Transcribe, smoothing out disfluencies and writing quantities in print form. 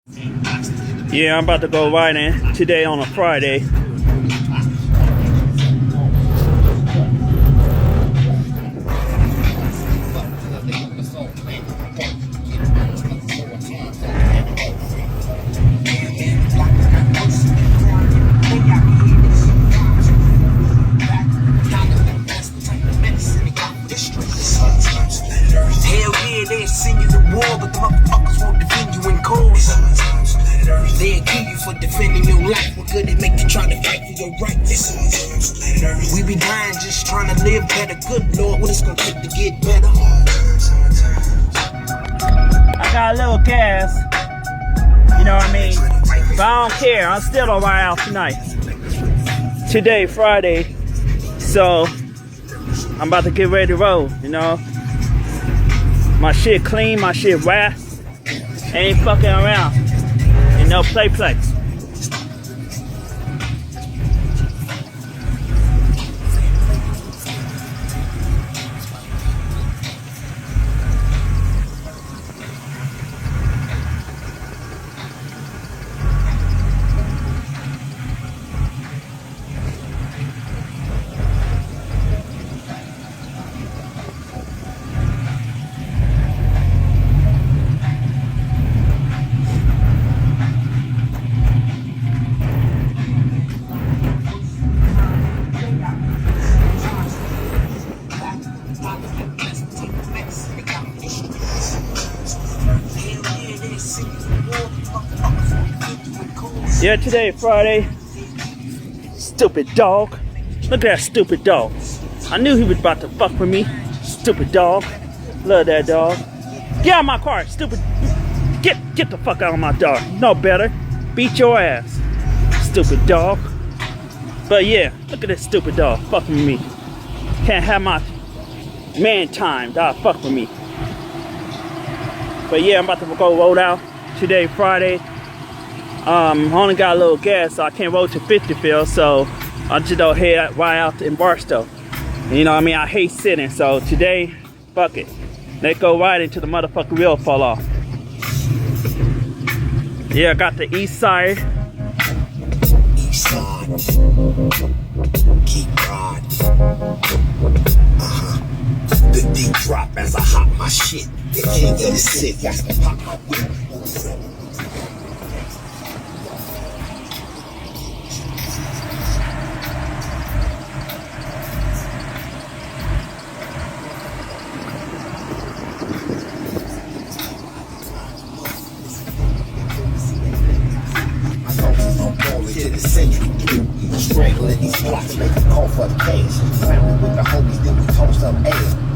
Yeah, I'm about to go riding today on a Friday. Hell yeah, they'll send you to war, but the motherfuckers won't defend you in cause. They'll kill you for defending your life. What good it make you try to fight for your rights? We be dying just trying to live better. Good Lord, what it's gonna take to get better? I got a little gas, you know what I mean? But I don't care, I'm still gonna ride out tonight. Today, Friday, so I'm about to get ready to roll, you know? My shit clean, my shit wrapped. Ain't fucking around. And no play. Yeah, today, Friday. Stupid dog. Look at that stupid dog. I knew he was about to fuck with me. Stupid dog. Love that dog. Get out of my car, stupid. Get the fuck out of my dog. No better. Beat your ass. Stupid dog. But yeah, look at this stupid dog fucking with me. Can't have my man time. Dog fuck with me. But yeah, I'm about to go roll out today, Friday. Only got a little gas, so I can't roll to 50 fill, so I just don't head right out in Barstow. You know what I mean? I hate sitting, so today, fuck it. Let's go right into the motherfucking wheel fall off. Yeah, I got the east side. East side. Keep riding. The deep drop as I hop my shit. The king of the city, got to pop my whip. To the century, strangling these blocks, make a call for the cash. Family with the homies, then we toast up ass.